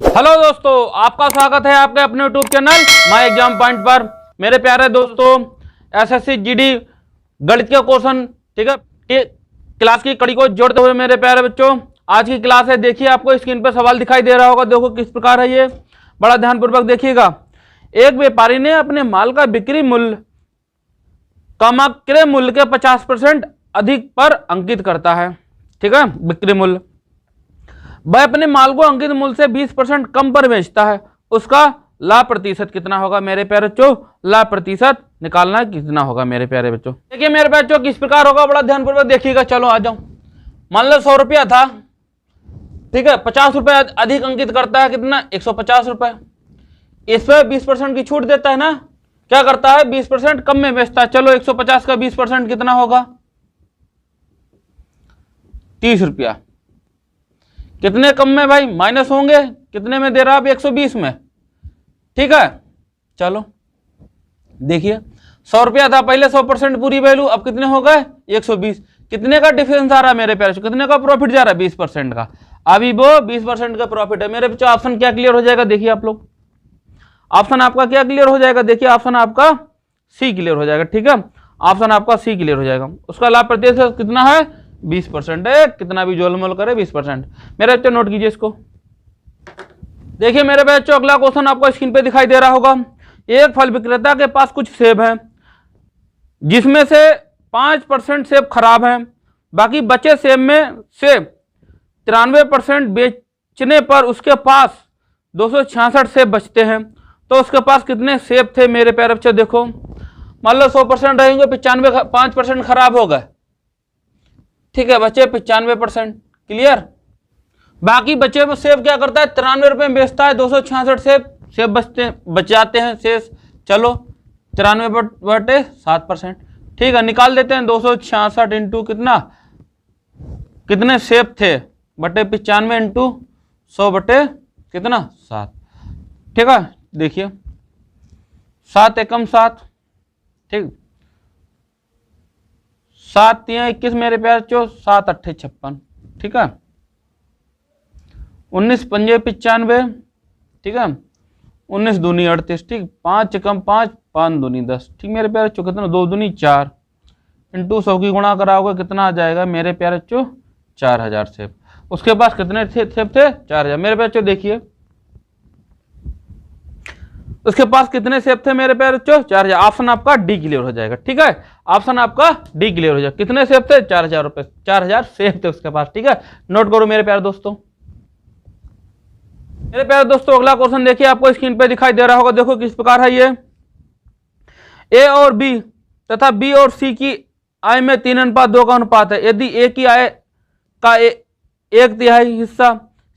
Hello दोस्तों, आपका स्वागत है आपके अपने YouTube channel my exam point पर। मेरे प्यारे दोस्तों, एसएससी जीडी गणित के क्वेश्चन, ठीक है, क्लास की कड़ी को जोड़ते हुए मेरे प्यारे बच्चों, आज की क्लास है। देखिए, आपको स्क्रीन पर सवाल दिखाई दे रहा होगा, देखो किस प्रकार है ये, बड़ा ध्यानपूर्वक देखिएगा। एक व्यापारी ने अपने माल का बिक्री मूल्य क्रय मूल्य के 50% अधिक पर अंकित करता है, ठीक है, बिक्री मूल्य। वह अपने माल को अंकित मूल्य से 20% कम पर बेचता है, उसका लाभ प्रतिशत कितना होगा मेरे प्यारे बच्चों? लाभ प्रतिशत निकालना कितना होगा मेरे प्यारे बच्चों? देखिए मेरे बच्चों, किस प्रकार होगा, बड़ा ध्यानपूर्वक देखिएगा। चलो आ जाओ। मान लो 100 रुपया था, ठीक है, 50 रुपए अधिक अंकित करता है, कितना? 150 रुपए। इस पर 20% की छूट देता है ना, क्या करता है? 20% कम में बेचता है। चलो 150 का 20% कितना होगा? 30 रुपया। कितने कम में भाई? माइनस होंगे, कितने में दे रहा है? 120 में, ठीक है। चलो देखिए, 100 रुपया था पहले, 100% पूरी वैल्यू, अब कितने हो गए? 120। कितने का डिफरेंस आ रहा है मेरे प्यारे? कितने का प्रॉफिट जा रहा है? 20% का। अभी वो 20% का प्रॉफिट है मेरे बच्चों। ऑप्शन क्या क्लियर हो जाएगा? देखिए आप लोग, ऑप्शन आपका क्या क्लियर हो जाएगा? देखिए ऑप्शन आपका सी क्लियर हो जाएगा, ठीक है, ऑप्शन आपका सी क्लियर हो जाएगा। उसका लाभ प्रतिशत कितना है? 20% है। कितना भी जोलमोल करे 20%। मेरे बच्चों नोट कीजिए इसको। देखिए मेरे बच्चों, अगला क्वेश्चन आपको स्क्रीन पे दिखाई दे रहा होगा। एक फल विक्रेता के पास कुछ सेब हैं, जिसमें से 5% सेब खराब हैं, बाकी बचे सेब में से 93% बेचने पर उसके पास 266 सेब बचते हैं। तो उसके पास कितने सेब थे मेरे प्यारे बच्चों? देखो, मान लो 100% रहेंगे, 5% खराब हो गए, ठीक है, बचे 95%। क्लियर? बाकी बचे वो सेब क्या करता है? 93 रुपए में बेचता है, 266 सेब बच जाते हैं शेष। चलो 93 बटे 7%, ठीक है, निकाल देते हैं। 266 इंटू कितना, कितने सेब थे, बटे 95 इंटू 100 बटे कितना? 7, ठीक है। देखिए 7 एकम 7, ठीक, 7 तिया 21 मेरे प्यार चो, 7 अट्ठे 56, ठीक है, 19 पंजे 95, ठीक है, 19 दूनी 38, ठीक, 5 एकम 5, 5 दूनी 10, ठीक मेरे प्यारे चो, कितना? 2 दूनी 4 इंटू 100 की गुणा कराओगे, कितना आ जाएगा मेरे प्यारे चो? 4000 सेब। उसके पास कितने सेब थे? 4000 मेरे प्यारे चो। देखिए उसके पास कितने सेब थे मेरे प्यारे बच्चों? 4000। ऑप्शन आपका डी क्लियर हो जाएगा, ठीक है, ऑप्शन आपका डी क्लियर हो जाएगा। कितने सेब थे? 4000 रुपए, 4000 सेब थे उसके पास, ठीक है। नोट करो मेरे प्यारे दोस्तों। मेरे प्यारे दोस्तों, अगला क्वेश्चन देखिए, आपको स्क्रीन पे दिखाई दे रहा होगा, देखो किस प्रकार है ये। ए और बी तथा बी और सी की आय में 3:2 का अनुपात है। यदि ए की आय का 1/3 हिस्सा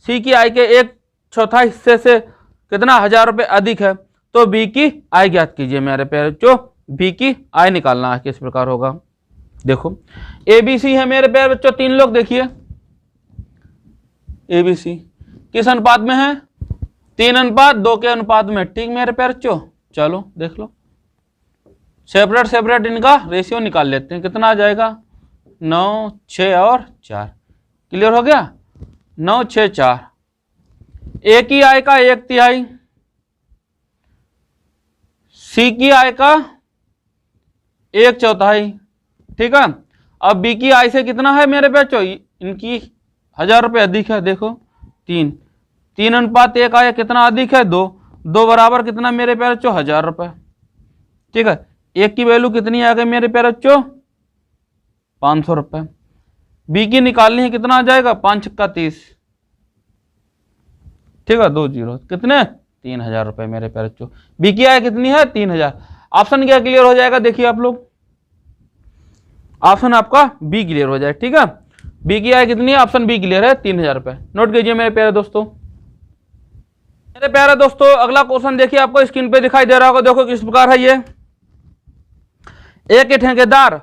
सी की आय के 1/4 हिस्से से कितना 1000 रुपए अधिक है, तो बी की आय ज्ञात कीजिए मेरे प्यारे बच्चों। बी की आय निकालना है, किस प्रकार होगा? देखो ए बी सी है मेरे प्यारे बच्चों, 3 लोग। देखिए ए बी सी किस अनुपात में है? 3:2 के अनुपात में, ठीक मेरे प्यारे बच्चों। चलो देख लो, सेपरेट सेपरेट इनका रेशियो निकाल लेते हैं, कितना आ जाएगा? 9, 6 और 4। क्लियर हो गया? 9, 6, 4। ए की आय का 1/3, सी की आय का 1/4, ठीक है। अब बी की आय से कितना है मेरे बच्चों? इनकी 1000 रुपए अधिक है, देखो 3:1 आया, कितना अधिक है? 2 बराबर कितना मेरे प्यारे बच्चों? 1000 रुपए, ठीक है। एक की वैल्यू कितनी आ गई मेरे प्यारे बच्चों? 500 रुपए। बी की निकालनी है, कितना आ जाएगा? 5 छक्का 30, ठीक है, 2 जीरो, कितने? 3000 रुपए मेरे प्यारे बच्चों। बी की आय कितनी है? 3000। ऑप्शन क्या क्लियर हो जाएगा? देखिए आप लोग, ऑप्शन आपका बी क्लियर हो जाए, ठीक है। बी की आय कितनी है? ऑप्शन बी क्लियर है, 3000 रुपए। नोट कीजिए मेरे प्यारे दोस्तों। मेरे प्यारे दोस्तों, अगला क्वेश्चन देखिए, आपको स्क्रीन पे दिखाई दे रहा होगा, देखो किस प्रकार है ये। एक ठेकेदार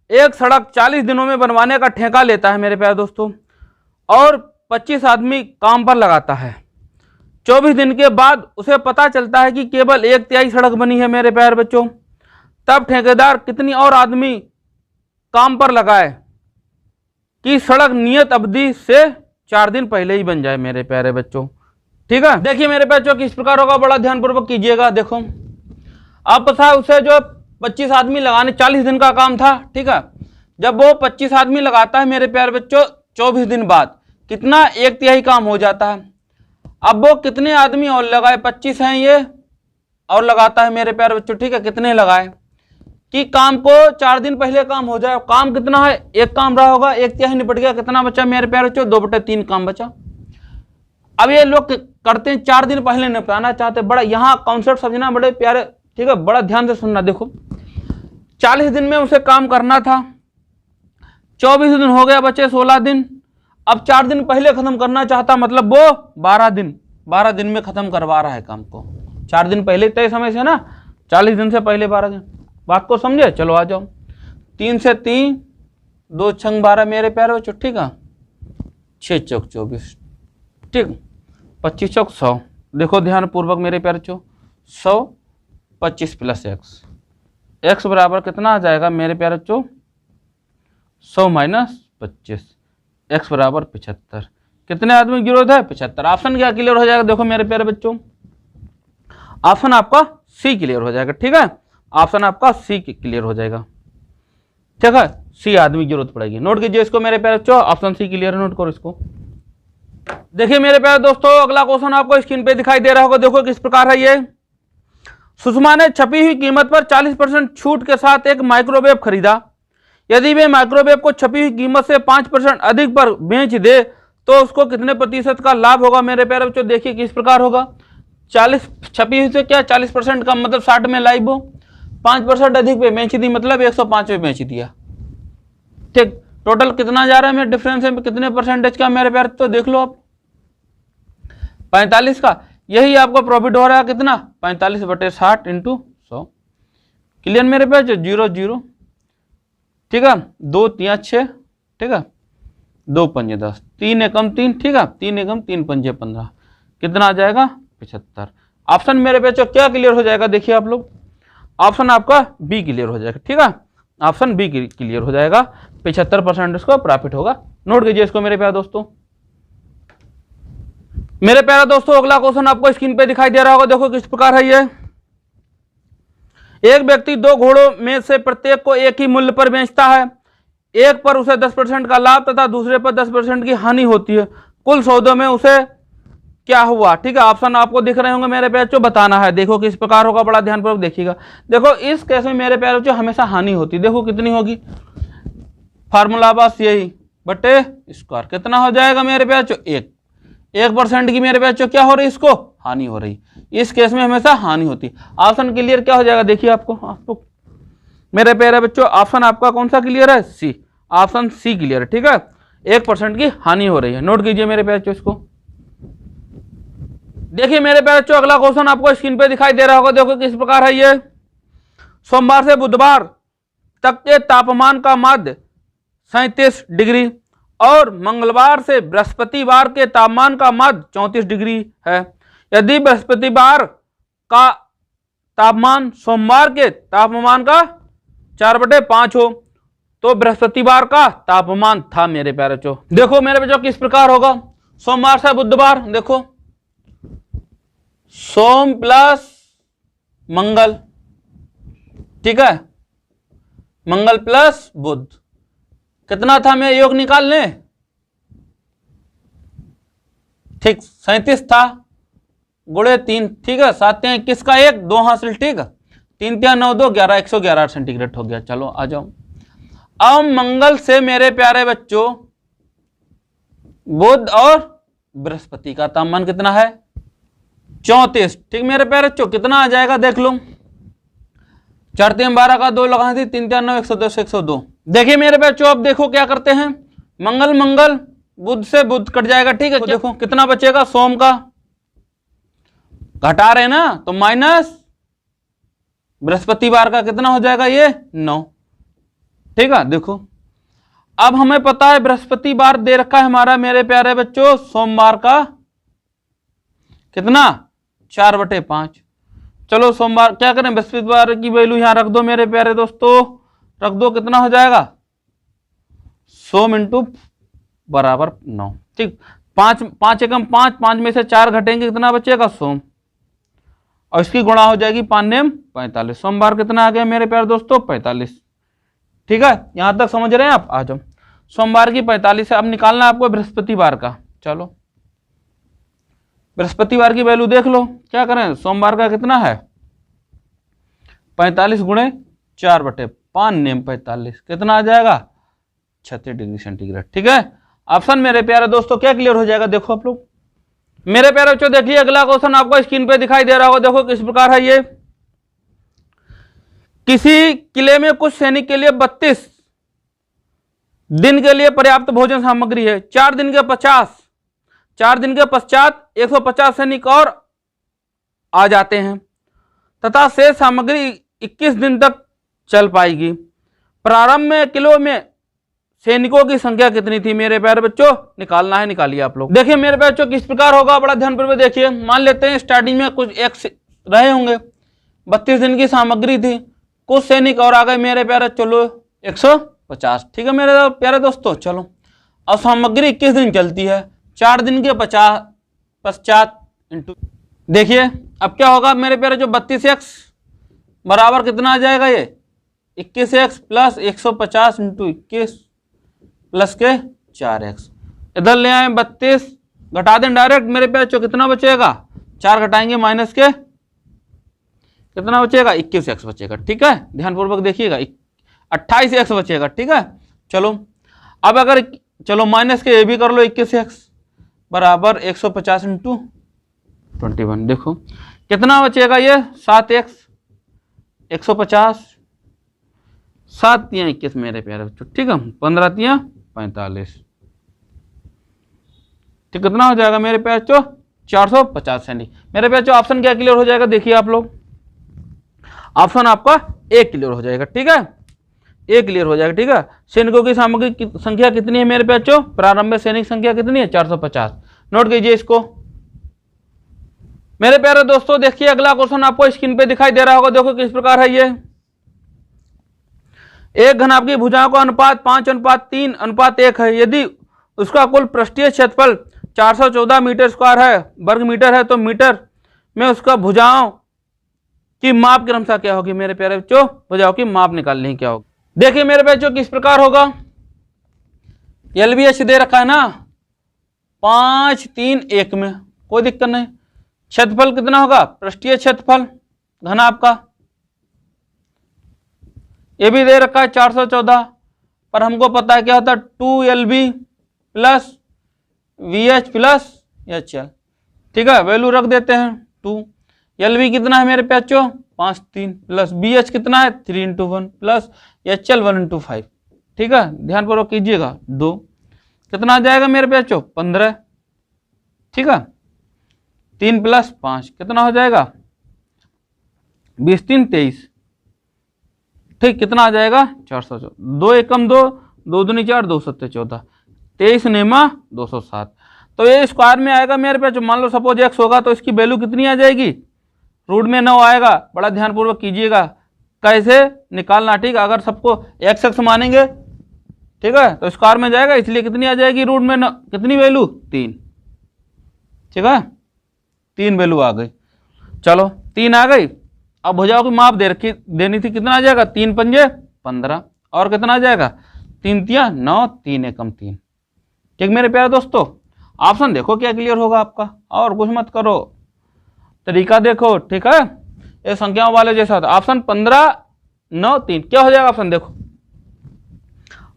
एक सड़क 40 दिनों में बनवाने का ठेका लेता है मेरे प्यारे दोस्तों, और 25 आदमी काम पर लगाता है। 24 दिन के बाद उसे पता चलता है कि केवल 1/3 सड़क बनी है मेरे प्यारे बच्चों। तब ठेकेदार कितनी और आदमी काम पर लगाए कि सड़क नियत अवधि से 4 दिन पहले ही बन जाए मेरे प्यारे बच्चों। ठीक है। देखिए मेरे बच्चों किस प्रकार होगा, बड़ा ध्यानपूर्वक कीजिएगा। देखो अब पता है उसे जो 25 आदमी लगाने 40 दिन का काम था, ठीक है। जब वो 25 आदमी लगाता है मेरे प्यारे बच्चों 24 दिन बाद कितना, 1/3 काम हो जाता है। अब वो कितने आदमी और लगाए, 25 हैं ये और लगाता है मेरे प्यारे बच्चों, ठीक है। कितने लगाए कि काम को 4 दिन पहले काम हो जाए। काम कितना है, एक काम रहा होगा, 1/3 निपट गया। कितना बचा मेरे प्यारे बच्चों, 2/3 काम बचा। अब ये लोग करते हैं 4 दिन पहले निपटाना चाहते, बड़ा यहाँ कॉन्सेप्ट समझना बड़े प्यारे, ठीक है। बड़ा ध्यान से सुनना। देखो 40 दिन में उसे काम करना था, 24 दिन हो गया, बचे 16 दिन। अब 4 दिन पहले खत्म करना चाहता, मतलब वो 12 दिन में खत्म करवा रहा है काम को। 4 दिन पहले तय समय से ना, 40 दिन से पहले 12 दिन। बात को समझे, चलो आ जाओ। 3 से 3, 2 छंग 12 मेरे प्यारे बच्चों, ठीक है। 6 चौक 24, ठीक। 25 चौक 100। देखो ध्यान पूर्वक मेरे प्यारे बच्चों, 100 25 प्लस x बराबर कितना आ जाएगा मेरे प्यारे बच्चों, 100 माइनस 25, x बराबर 75। कितने आदमी की जरूरत है, 75। ऑप्शन क्या क्लियर हो जाएगा, देखो मेरे प्यारे बच्चों, ऑप्शन आपका सी क्लियर हो जाएगा, ठीक है। ऑप्शन आपका सी क्लियर हो जाएगा, ठीक है। सी आदमी की जरूरत पड़ेगी, नोट कीजिए इसको मेरे प्यारे बच्चों, ऑप्शन सी क्लियर है, नोट करो इसको। देखिए मेरे प्यारे दोस्तों अगला क्वेश्चन आपको स्क्रीन पे दिखाई दे रहा होगा। देखो किस प्रकार है ये। सुषमा ने छपी हुई कीमत पर 40% छूट के साथ एक माइक्रोवेव खरीदा। यदि वे माइक्रोवेव को छपी हुई कीमत से 5% अधिक पर बेच दे तो उसको कितने प्रतिशत का लाभ होगा मेरे प्यारे बच्चों। देखिए किस प्रकार होगा। 40 छपी हुई से क्या 40% का मतलब 60 में लाइव हो, 5% अधिक पे बेच दी मतलब 105 पे बेच दिया, ठीक। टोटल कितना जा रहा है मेरे डिफरेंस में, कितने परसेंटेज का मेरे प्यारे, तो देख लो आप 45 का। यही आपको प्रॉफिट हो रहा है कितना, 45/60 इंटू 100। क्लियर मेरे पास, 0 0, ठीक है। 2 3 6, ठीक है। 2 5 10, 3 एकम 3, ठीक है। 3 एकम 3 5 15, कितना आ जाएगा 75। ऑप्शन मेरे पे क्या क्लियर हो जाएगा, देखिए आप लोग, ऑप्शन आपका बी क्लियर हो जाएगा, ठीक है। ऑप्शन बी क्लियर हो जाएगा, 75% इसको प्रॉफिट होगा। नोट कीजिए इसको मेरे प्यारे दोस्तों। मेरे प्यारे दोस्तों अगला क्वेश्चन आपको स्क्रीन पे दिखाई दे रहा होगा। देखो किस प्रकार है ये। एक व्यक्ति 2 घोड़ों में से प्रत्येक को एक ही मूल्य पर बेचता है। एक पर उसे 10% का लाभ तथा दूसरे पर 10% की हानि होती है। कुल सौदों में उसे क्या हुआ, ठीक है। ऑप्शन आपको दिख रहे होंगे मेरे प्यारे बच्चों, बताना है। देखो किस प्रकार होगा, बड़ा ध्यानपूर्वक देखिएगा। देखो इस केस में मेरे प्यारे बच्चों हमेशा हानि होती है। देखो कितनी होगी, फार्मूला बस यही बटे स्क्वायर, कितना हो जाएगा मेरे प्यारे बच्चों, 1% की मेरे बच्चों क्या हो रही, इसको हानि हो रही। इस केस में हमेशा हानि होती। ऑप्शन क्लियर क्या हो जाएगा, देखिए आपको मेरे प्यारे बच्चों, ऑप्शन आपका कौन सा क्लियर है, सी। ऑप्शन सी क्लियर है, ठीक है। 1% की हानि हो रही है। नोट कीजिए मेरे प्यारे बच्चों इसको। देखिए मेरे प्यारे बच्चों अगला क्वेश्चन आपको स्क्रीन पे दिखाई दे रहा होगा। देखो किस प्रकार है ये। सोमवार से बुधवार तक के तापमान का माध्य 37 डिग्री और मंगलवार से बृहस्पतिवार के तापमान का माध्य 34 डिग्री है। यदि बृहस्पतिवार का तापमान सोमवार के तापमान का 4/5 हो तो बृहस्पतिवार का तापमान था मेरे प्यारे बच्चों। देखो मेरे बच्चों किस प्रकार होगा। सोमवार से बुधवार, देखो सोम प्लस मंगल, ठीक है। मंगल प्लस बुध, कितना था, मैं योग निकाल लें, ठीक 37 था, गुणे 3, ठीक है। 7 21 का 1, 2 हासिल, ठीक है। 3 3 9 2 11, 111 सेंटीग्रेड हो गया। चलो आ जाओ। अब मंगल से मेरे प्यारे बच्चों बुध और बृहस्पति का तापमान कितना है, 34, ठीक मेरे प्यारे बच्चों। कितना आ जाएगा देख लो, 4 3 12 का 2 लगा दी, 3 3 9 110 102। देखिए मेरे बच्चों अब देखो क्या करते हैं, मंगल मंगल बुध से बुध कट जाएगा, ठीक है। तो देखो कितना बचेगा, सोम का घटा रहे ना तो माइनस बृहस्पतिवार का कितना हो जाएगा, ये 9, ठीक है। देखो अब हमें पता है बृहस्पतिवार दे रखा है हमारा मेरे प्यारे बच्चों, सोमवार का कितना 4/5। चलो सोमवार क्या करें, बृहस्पतिवार की वैल्यू यहां रख दो मेरे प्यारे दोस्तों, रख दो, कितना हो जाएगा 100 × बराबर 9, ठीक। 5 5 एकम 5, 5 में से 4 घटेंगे, कितना बचेगा? सोम। और इसकी गुणा हो जाएगी 5 नेम 45। सोमवार कितना आ गया मेरे प्यारे दोस्तों? 45। ठीक है, यहां तक समझ रहे हैं आप? आ जाओ, सोमवार की 45 है। अब निकालना आपको बृहस्पतिवार का। चलो बृहस्पतिवार की वैल्यू देख लो, क्या करें? सोमवार का कितना है? 45 गुणे 4/5 नेम 45, कितना आ जाएगा? 36 डिग्री सेंटीग्रेड। ठीक है, ऑप्शन मेरे प्यारे दोस्तों क्या क्लियर हो जाएगा? देखो आप लोग मेरे प्यारे बच्चों, देखिए अगला क्वेश्चन आपको स्क्रीन पे दिखाई दे रहा होगा। देखो किस प्रकार है ये। किसी किले में कुछ सैनिक के लिए 32 दिन के लिए पर्याप्त भोजन सामग्री है। 4 दिन के पश्चात 150 सैनिक और आ जाते हैं तथा शेष सामग्री 21 दिन तक चल पाएगी। प्रारंभ में किलो में सैनिकों की संख्या कितनी थी मेरे प्यारे बच्चों? निकालना है, निकालिए आप लोग। देखिए मेरे प्यारे बच्चों किस प्रकार होगा, बड़ा ध्यानपूर्वक देखिए। मान लेते हैं स्टार्टिंग में कुछ एक रहे होंगे, 32 दिन की सामग्री थी, कुछ सैनिक और आ गए मेरे प्यारे, चलो 150। ठीक है मेरे प्यारे दोस्तों, चलो अब सामग्री 21 दिन चलती है, 4 दिन के पश्चात इंटू, देखिए अब क्या होगा मेरे प्यारे जो 32x बराबर कितना आ जाएगा? ये 21x प्लस 150 इंटू 21 प्लस के 4x। इधर ले आए 32, घटा दें डायरेक्ट मेरे प्यारे जो कितना बचेगा? 4 घटाएंगे माइनस के कितना बचेगा? 21x बचेगा। ठीक है, ध्यानपूर्वक देखिएगा, 28x बचेगा। ठीक है, चलो अब अगर चलो माइनस के ये भी कर लो, 21x बराबर 150 इंटू 21। देखो कितना बचेगा? ये 7x 150 7 तियां 21 मेरे प्यारे बच्चों। ठीक है, 15 तियां 45। तो कितना हो जाएगा मेरे प्यारे बच्चों? 450 सैनिक। मेरे प्यारे बच्चों ऑप्शन क्या क्लियर हो जाएगा? देखिए आप लोग, ऑप्शन आपका ए क्लियर हो जाएगा। ठीक है, ए क्लियर हो जाएगा। ठीक है, सैनिकों की सामग्री संख्या कितनी है मेरे प्यारे बच्चों? प्रारंभ में सैनिक संख्या कितनी है? 450। नोट कीजिए इसको मेरे प्यारे दोस्तों। देखिए अगला क्वेश्चन आपको स्क्रीन पे दिखाई दे रहा होगा। देखो किस प्रकार है ये। एक घन आपकी भुजाओं का अनुपात 5:3:1 है। यदि उसका कुल पृष्ठीय क्षेत्रफल 414 मीटर स्क्वायर है, वर्ग मीटर है, तो मीटर में उसका भुजाओं की माप क्रमशः क्या होगी मेरे प्यारे बच्चों? भुजाओं की माप निकालनी क्या होगी? देखिए मेरे बच्चों किस प्रकार होगा। LBH दे रखा है ना 5:3:1 में, कोई दिक्कत नहीं। क्षेत्रफल कितना होगा? पृष्ठीय क्षेत्रफल घन आपका, ये भी दे रखा है 414, पर हमको पता है क्या होता है 2LB plus VH plus HL। ठीक है, वैल्यू रख देते हैं 2। LB कितना है मेरे बच्चों? 5:3 प्लस BH कितना है? 3:1 प्लस HL 1:5। ठीक है, ध्यानपूर्वक कीजिएगा 2। कितना आ जाएगा मेरे बच्चों? 15। ठीक है, 3 प्लस 5 कितना हो जाएगा? 20 3 23। ठीक, कितना आ जाएगा? 414। 2 एकम 2, 2 दूनी 4, 2 सत्ते 14, 23 नेमा 207। तो ये स्क्वायर में आएगा मेरे पे। जो मान लो सपोज x होगा तो इसकी वैल्यू कितनी आ जाएगी? रूट में 9 आएगा। बड़ा ध्यानपूर्वक कीजिएगा कैसे निकालना। ठीक है, अगर सबको x मानेंगे ठीक है तो स्क्वायर में जाएगा, इसलिए कितनी आ जाएगी रूट में 9, कितनी वैल्यू? 3। ठीक है, 3 वैल्यू आ गई। चलो 3 आ गई। अब भुजाओं की माप देनी थी, कितना आ जाएगा? 3 पंजे 15 और कितना आ जाएगा? 3 तियां 9, 3 एकम 3। ठीक मेरे प्यारे दोस्तों, ऑप्शन देखो क्या क्लियर होगा आपका, और कुछ मत करो, तरीका देखो। ठीक है, ये संख्याओं वाले जैसा था। ऑप्शन 15 9 3 क्या हो जाएगा? ऑप्शन देखो,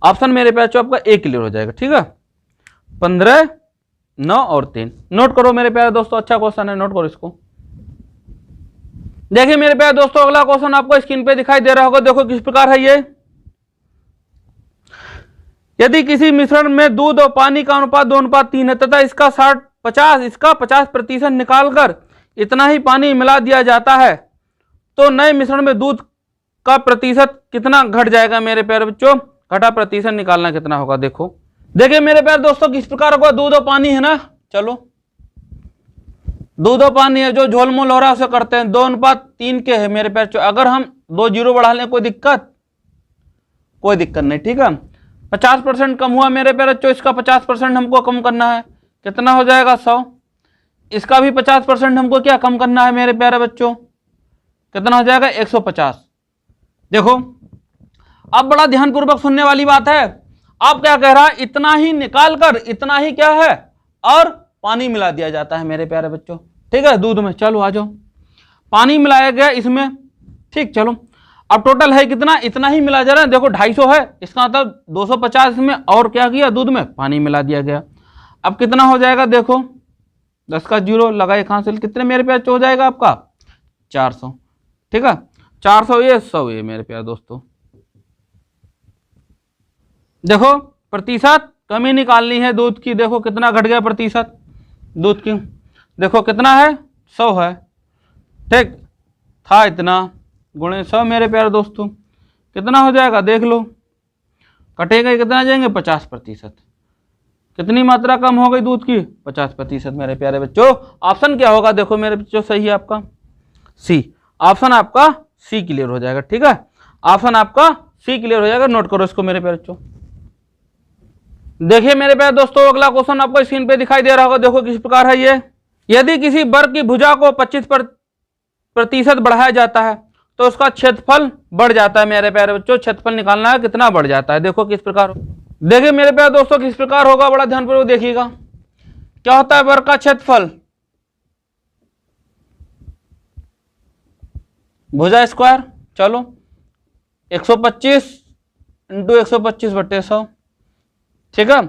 ऑप्शन मेरे प्यारे आपका ए क्लियर हो जाएगा। ठीक है, 15 9 और 3। नोट करो मेरे प्यारे दोस्तों, अच्छा क्वेश्चन है, नोट करो इसको। देखिए मेरे प्यारे दोस्तों अगला क्वेश्चन आपको स्क्रीन पे दिखाई दे रहा होगा। देखो किस प्रकार है ये। यदि किसी मिश्रण में दूध और पानी का अनुपात 2:3 है तथा इसका 50% निकालकर इतना ही पानी मिला दिया जाता है, तो नए मिश्रण में दूध का प्रतिशत कितना घट जाएगा मेरे प्यारे बच्चों? घटा प्रतिशत निकालना कितना होगा? देखो देखिए मेरे प्यारे दोस्तों किस प्रकार होगा। दूध और पानी है ना, चलो दूध और पानी है, जो झोलमोल हो रहा है उसे करते हैं। 2:3 के है मेरे प्यारे। अगर हम 2 जीरो बढ़ा लें कोई दिक्कत? कोई दिक्कत नहीं। ठीक है, 50% कम हुआ मेरे प्यारे बच्चों, इसका 50% हमको कम करना है। कितना हो जाएगा 100। इसका भी 50% हमको क्या कम करना है मेरे प्यारे बच्चों, कितना हो जाएगा 150। देखो अब बड़ा ध्यानपूर्वक सुनने वाली बात है। आप क्या कह रहा है, इतना ही निकाल कर इतना ही क्या है और पानी मिला दिया जाता है मेरे प्यारे बच्चों, ठीक है, दूध में। चलो आ जाओ, पानी मिलाया गया इसमें, ठीक। चलो अब टोटल है कितना, इतना ही मिला जा रहा है। देखो 250 है, इसका मतलब 250 में और क्या किया, दूध में पानी मिला दिया गया। अब कितना हो जाएगा, देखो 10 का 0 लगाए हासिल, कितने मेरे प्यार हो जाएगा आपका 400, ठीक है। 400 ये 100 ये मेरे प्यार दोस्तों। देखो प्रतिशत कमी निकालनी है दूध की, देखो कितना घट गया प्रतिशत दूध की, देखो कितना है 100 है, ठीक, था इतना गुणे 100 मेरे प्यारे दोस्तों, कितना हो जाएगा देख लो, कटेगा कितना जाएंगे 50%। कितनी मात्रा कम हो गई दूध की 50% मेरे प्यारे बच्चों। ऑप्शन क्या होगा, देखो मेरे बच्चों सही है आपका सी, ऑप्शन आपका सी क्लियर हो जाएगा, ठीक है, ऑप्शन आपका सी क्लियर हो जाएगा। नोट करो इसको मेरे प्यारे बच्चों। देखिए मेरे प्यारे दोस्तों अगला क्वेश्चन आपको स्क्रीन पे दिखाई दे रहा होगा, देखो किस प्रकार है ये। यदि किसी वर्ग की भुजा को 25% बढ़ाया जाता है तो उसका क्षेत्रफल बढ़ जाता है मेरे प्यारे बच्चों। क्षेत्रफल निकालना है कितना बढ़ जाता है, देखो किस प्रकार। देखिए मेरे प्यारे दोस्तों किस प्रकार होगा, बड़ा ध्यानपूर्वक देखिएगा। क्या होता है वर्ग का क्षेत्रफल, भुजा स्क्वायर, चलो 125 × 125/100, ठीक है।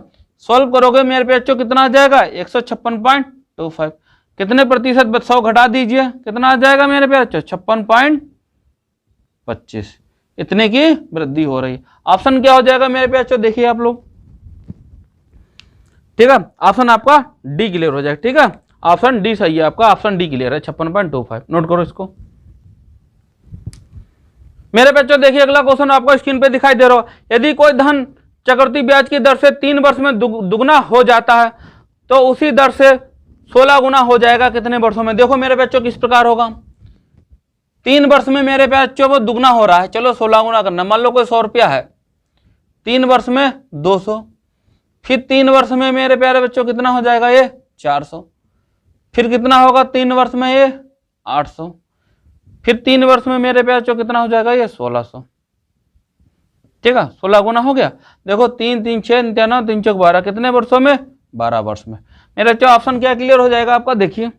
सॉल्व करोगे मेरे बच्चों कितना आ जाएगा 156.25, कितने प्रतिशत 100 घटा दीजिए, कितना आ जाएगा मेरे बच्चों 56.25, इतने की वृद्धि हो रही है। ऑप्शन क्या हो जाएगा मेरे बच्चों, देखिए आप लोग, ठीक है, ऑप्शन आपका डी क्लियर हो जाएगा, ठीक है, ऑप्शन डी सही है आपका, ऑप्शन डी क्लियर है 56.25। नोट करो इसको मेरे बच्चों। देखिए अगला क्वेश्चन आपको स्क्रीन पे दिखाई दे रहा हो। यदि कोई धन चक्रवृद्धि ब्याज की दर से 3 वर्ष में दुगना हो जाता है तो उसी दर से 16 गुना हो जाएगा कितने वर्षों में। देखो मेरे बच्चों किस प्रकार होगा, 3 वर्ष में मेरे बच्चों वो दुगना हो रहा है, चलो 16 गुना करना। मान लो कोई 100 रुपया है, 3 वर्ष में 200, फिर 3 वर्ष में मेरे प्यारे बच्चों कितना हो जाएगा ये 400, फिर कितना होगा 3 वर्ष में ये 800, फिर 3 वर्ष में मेरे प्यारे बच्चों कितना हो जाएगा ये 1600, ठीक है, 16 गुना हो गया। देखो 3 3 6 9 3 4 12, कितने वर्षों में 12 वर्ष में मेरे बच्चों। ऑप्शन क्या क्लियर हो जाएगा आपका, देखिए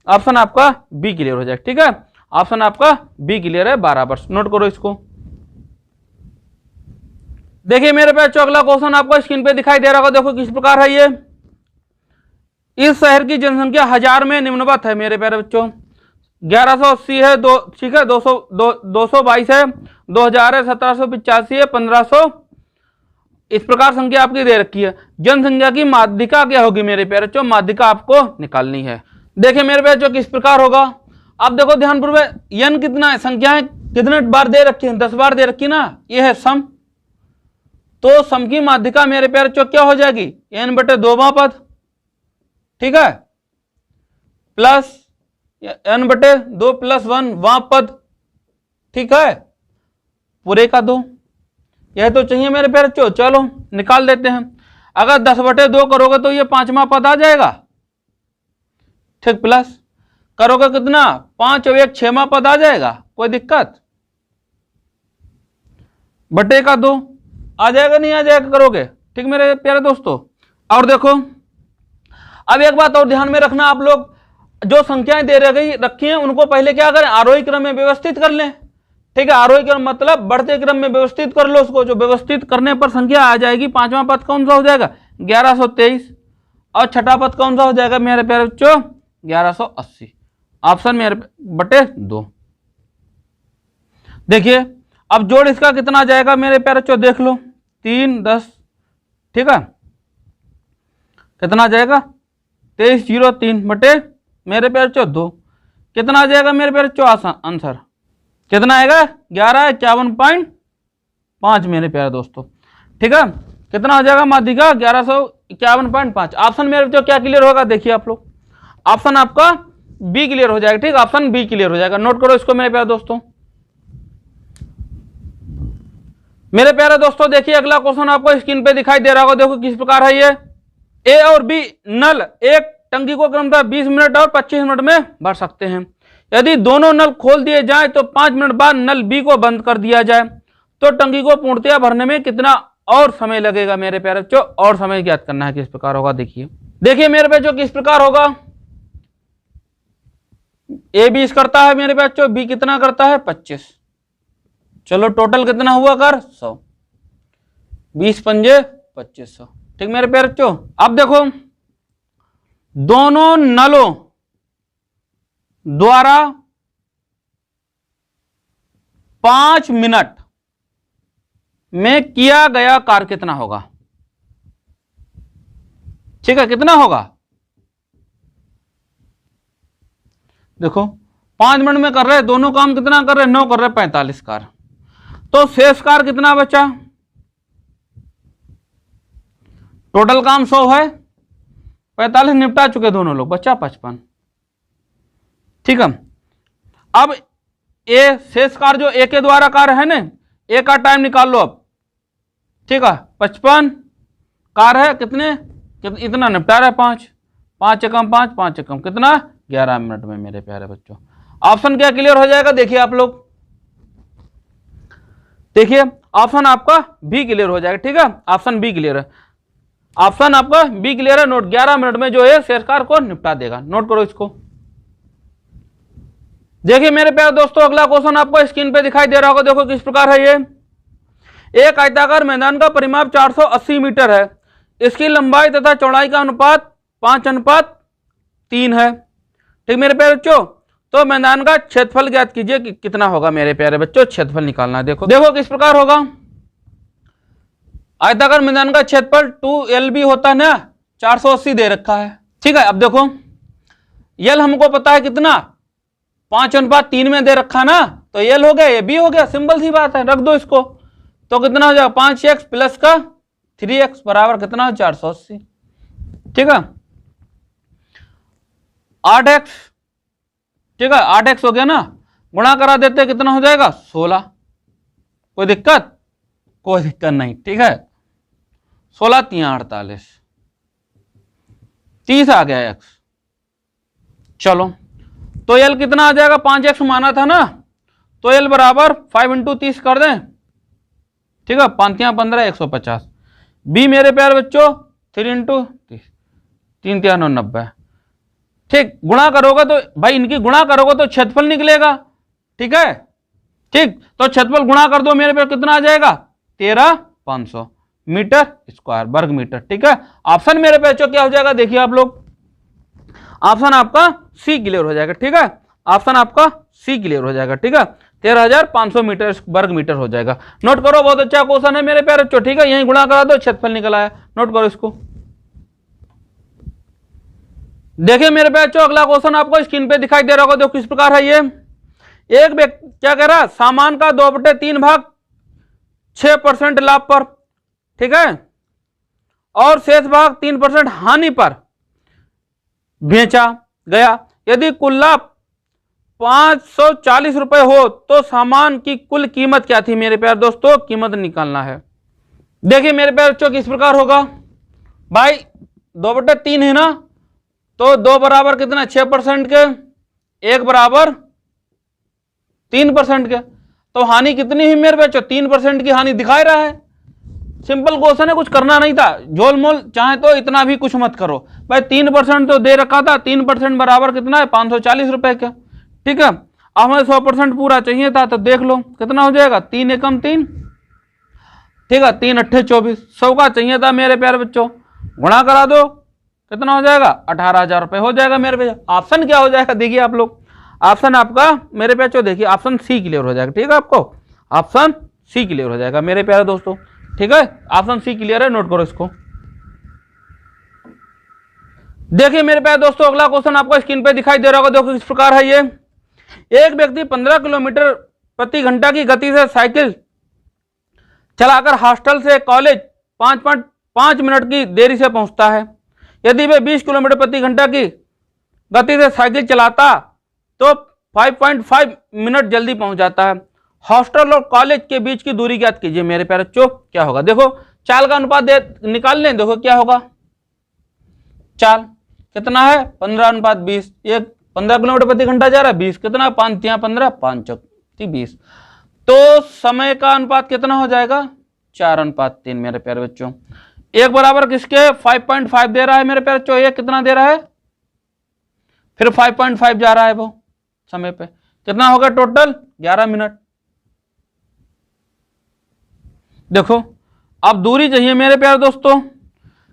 ऑप्शन आपका बी क्लियर हो जाएगा, ठीक है, ऑप्शन आपका बी क्लियर है 12 वर्ष। नोट करो इसको। देखिए मेरे बच्चों अगला क्वेश्चन आपको स्क्रीन पे दिखाई दे रहा होगा, देखो किस प्रकार है ये। इस शहर की जनसंख्या 1000 में निम्नवत है मेरे प्यारे बच्चों। 1180 है, ठीक है, 222 है, 2000 है, 1785 है, 1500, इस प्रकार संख्या आपकी दे रखी है। जनसंख्या की माध्यिका क्या होगी मेरे प्यारे बच्चों, माध्यिका आपको निकालनी है। देखिए मेरे प्यारे बच्चों किस प्रकार होगा, आप देखो ध्यानपूर्वक, n कितना है, संख्याएं कितने बार दे रखी है, 10 बार दे रखी ना, ये है सम, तो सम की माध्यिका मेरे प्यारे बच्चों क्या हो जाएगी n/2वां पद, ठीक है, प्लस n/2 + 1 वां पद, ठीक है, पूरे का 2, यह तो चाहिए मेरे प्यारे बच्चों। चलो निकाल देते हैं, अगर 10/2 करोगे तो ये 5वां पद आ जाएगा, ठीक, प्लस करोगे कितना 5 और 1 6वां पद आ जाएगा, कोई दिक्कत, बटे का 2 आ जाएगा, नहीं आ जाएगा करोगे, ठीक मेरे प्यारे दोस्तों। और देखो अब एक बात और ध्यान में रखना, आप लोग जो संख्याएं दे रखी हैं उनको पहले क्या करें, आरोही क्रम में व्यवस्थित कर लें, ठीक है, आरोही क्रम मतलब बढ़ते क्रम में व्यवस्थित कर लो उसको। जो व्यवस्थित करने पर संख्या आ जाएगी, 5वां पद कौन सा हो जाएगा 1123, और छठा पद कौन सा हो जाएगा मेरे प्यारे बच्चों 1180, ऑप्शन मेरे बटे 2। देखिए अब जोड़ इसका कितना जाएगा मेरे प्यारे बच्चों, देख लो 3 10, ठीक है, कितना जाएगा 2303 बटे मेरे प्यारे बच्चों 2, कितना आ जाएगा मेरे प्यारे बच्चों आंसर कितना आएगा 1151.5 मेरे प्यारे दोस्तों, ठीक है, कितना हो जाएगा माध्यिका 1151.5। ऑप्शन मेरे बच्चों क्या क्लियर होगा, देखिए आप लोग, ऑप्शन आपका बी क्लियर हो जाएगा, ठीक, ऑप्शन बी क्लियर हो जाएगा। नोट करो इसको मेरे प्यारे दोस्तों। मेरे प्यारे दोस्तों देखिए अगला क्वेश्चन आपको स्क्रीन पे दिखाई दे रहा होगा, देखो किस प्रकार है ये। ए और बी नल एक टंकी को क्रमशः 20 मिनट और 25 मिनट में भर सकते हैं। यदि दोनों नल खोल दिए जाए तो 5 मिनट बाद नल बी को बंद कर दिया जाए तो टंकी को पूर्णतया भरने में कितना और समय लगेगा मेरे प्यारे बच्चों? और समय ज्ञात करना है। किस प्रकार होगा देखिए मेरे बच्चों किस प्रकार होगा। ए 20 करता है मेरे बच्चों, बी कितना करता है 25। चलो टोटल कितना हुआ कर 100, 20 पंजे 2500। ठीक मेरे प्यारे बच्चों, अब देखो दोनों नलों द्वारा 5 मिनट में किया गया कार्य कितना होगा? ठीक है, कितना होगा? देखो 5 मिनट में कर रहे दोनों काम, कितना कर रहे 9 कर रहे 45 कार्य, तो शेष कार्य कितना बचा? टोटल काम 100 है, 45 निपटा चुके दोनों लोग, बचा 55। ठीक है, अब ए शेष कार्य जो ए के द्वारा कार्य है ना, ए का टाइम निकाल लो अब। ठीक है, 55 कार्य है, कितने इतना निपटा रहा है 5, 5 एकम 5, 5 एकम कितना 11 मिनट में मेरे प्यारे बच्चों। ऑप्शन क्या क्लियर हो जाएगा? देखिए आप लोग, देखिए ऑप्शन आपका बी क्लियर हो जाएगा। ठीक है, ऑप्शन बी क्लियर है, ऑप्शन आपका बी क्लियर है। नोट 11 मिनट में जो है शेष कार्य को निपटा देगा। नोट करो इसको। देखिए मेरे प्यारे दोस्तों अगला क्वेश्चन आपको स्क्रीन पे दिखाई दे रहा होगा। देखो किस प्रकार है ये। एक आयताकार मैदान का परिमाप 480 मीटर है, इसकी लंबाई तथा चौड़ाई का अनुपात 5:3 है। ठीक मेरे प्यारे बच्चों, तो मैदान का क्षेत्रफल ज्ञात कीजिए कि कितना होगा मेरे प्यारे बच्चों। क्षेत्रफल निकालना है। देखो किस प्रकार होगा। आयताकार मैदान का क्षेत्रफल 2LB होता है ना, 480 दे रखा है। ठीक है, अब देखो यल हमको पता है कितना 5:3 में दे रखा ना, तो एल हो गया, ये बी हो गया, सिंपल सी बात है, रख दो इसको। तो कितना हो जाएगा 5x प्लस का 3x बराबर कितना हो 480। ठीक है, 8x। ठीक है, 8x हो गया ना, गुणा करा देते कितना हो जाएगा 16। कोई दिक्कत? कोई दिक्कत नहीं। ठीक है, 16 3 48, 30 आ गया x। चलो तो एल कितना आ जाएगा, 5x माना था ना, तो एल बराबर 5 × 30 कर दें। ठीक है, 5 × 15 150। बी मेरे प्यारे बच्चों 3 × 30, 3 × 3 90। ठीक, गुणा करोगे तो भाई इनकी गुणा करोगे तो क्षेत्रफल निकलेगा। ठीक है, ठीक, तो क्षेत्रफल गुणा कर दो मेरे प्यारे, कितना आ जाएगा 13500 मीटर स्क्वायर, वर्ग मीटर। ठीक है, ऑप्शन मेरे बच्चों क्या हो जाएगा? देखिए आप लोग, ऑप्शन आपका सी क्लियर हो जाएगा। ठीक है, ऑप्शन आपका सी क्लियर हो जाएगा। ठीक है, 13500 मीटर वर्ग मीटर हो जाएगा। नोट करो, बहुत अच्छा क्वेश्चन है मेरे प्यारे बच्चों। ठीक है, यही गुणा करा दो, क्षेत्रफल निकल आया। नोट करो इसको। देखिए मेरे प्यारे बच्चों अगला क्वेश्चन आपको स्क्रीन पे दिखाई दे रहा होगा। देखो किस प्रकार है ये। एक व्यक्ति क्या कह रहा है, सामान का 2/3 भाग 6% लाभ पर, ठीक है, और शेष भाग 3% हानि पर बेचा गया। यदि कुल लाभ 540 रुपए हो तो सामान की कुल कीमत क्या थी मेरे प्यारे दोस्तों? कीमत निकालना है। देखिए मेरे प्यारे बच्चों किस प्रकार होगा। भाई 2/3 है ना, तो 2 बराबर कितना 6% के, 1 बराबर 3% के, तो हानि कितनी हुई मेरे बच्चों? 3% की हानि दिखाई रहा है। सिंपल क्वेश्चन है, कुछ करना नहीं था, झोल मोल चाहे तो इतना भी कुछ मत करो भाई। 3% तो दे रखा था, 3% बराबर कितना है 540 रुपए का। ठीक है, अब हमें 100% पूरा चाहिए था, तो देख लो कितना हो जाएगा 3 एकम 3। ठीक है, 3 अट्ठे 24, 100 का चाहिए था मेरे प्यारे बच्चों। गुणा करा दो, कितना हो जाएगा 18,000 रुपए हो जाएगा मेरे भैया। ऑप्शन क्या हो जाएगा देखिए आप लोग, ऑप्शन आपका मेरे बच्चों देखिए ऑप्शन सी क्लियर हो जाएगा। ठीक है, आपको ऑप्शन सी क्लियर हो जाएगा मेरे प्यारे दोस्तों। ठीक है, ऑप्शन सी क्लियर है, नोट करो इसको। देखिए मेरे प्यारे दोस्तों अगला क्वेश्चन आपको स्क्रीन पे दिखाई दे रहा होगा। देखो किस प्रकार है ये। एक व्यक्ति 15 किलोमीटर प्रति घंटा की गति से साइकिल चलाकर हॉस्टल से कॉलेज 5.5 मिनट की देरी से पहुंचता है। यदि वह 20 किलोमीटर प्रति घंटा की गति से साइकिल चलाता तो 5.5 मिनट जल्दी पहुंच जाता है। हॉस्टल और कॉलेज के बीच की दूरी ज्ञात कीजिए मेरे प्यारे बच्चों। क्या होगा? देखो चाल का अनुपात निकाल लें, देखो क्या होगा। चाल कितना है 15:20, ये 15 किलोमीटर प्रति घंटा जा रहा है, 20 कितना 5 यहाँ 15 5 चौक 20, तो समय का अनुपात कितना हो जाएगा 4:3 मेरे प्यारे बच्चों। एक बराबर किसके 5.5 दे रहा है मेरे प्यारे बच्चों, ये कितना दे रहा है, फिर 5.5 जा रहा है वो समय पे, कितना होगा टोटल 11 मिनट। देखो अब दूरी चाहिए मेरे प्यारे दोस्तों,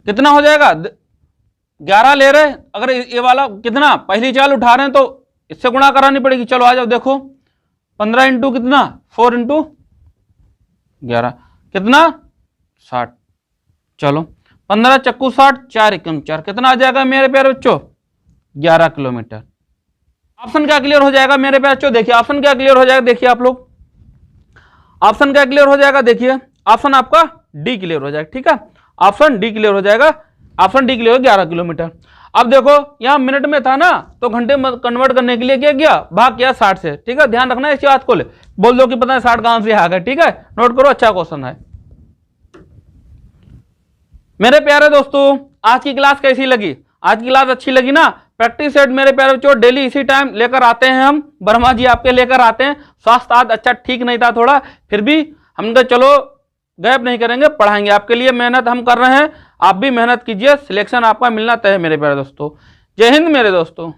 कितना हो जाएगा 11 ले रहे, अगर ये वाला कितना पहली चाल उठा रहे हैं तो इससे गुणा करानी पड़ेगी। चलो आ जाओ, देखो 15 इंटू कितना 4 इंटू 11 कितना 60, चलो 15 चक्कू 60, 4 एकम 4, कितना आ जाएगा मेरे प्यारे बच्चों 11 किलोमीटर। ऑप्शन क्या क्लियर हो जाएगा मेरे प्यारे बच्चों, देखिए ऑप्शन क्या क्लियर हो जाएगा, देखिए आप लोग ऑप्शन क्या क्लियर हो जाएगा, देखिए ऑप्शन आपका डी क्लियर हो जाएगा। ठीक है, ऑप्शन डी क्लियर हो जाएगा, ऑप्शन डी क्लियर हो 11 किलोमीटर। अब देखो यहां मिनट में था ना, तो घंटे में कन्वर्ट करने के लिए क्या किया, भाग किया 60 से। ठीक है, ध्यान रखना है इस बात को, ले बोल दो कि पता है 60 कहां से आ गया। ठीक है, नोट करो, अच्छा क्वेश्चन है। मेरे प्यारे दोस्तों आज की क्लास कैसी लगी, आज की क्लास अच्छी लगी ना। प्रैक्टिस सेट मेरे प्यारे बच्चों डेली इसी टाइम लेकर आते हैं हम, वर्मा जी आपके लेकर आते हैं। स्वास्थ्य आज अच्छा ठीक नहीं था थोड़ा, फिर भी हम कहा चलो गैप नहीं करेंगे, पढ़ाएंगे आपके लिए, मेहनत हम कर रहे हैं, आप भी मेहनत कीजिए, सिलेक्शन आपका मिलना तय है मेरे प्यारे दोस्तों। जय हिंद मेरे दोस्तों।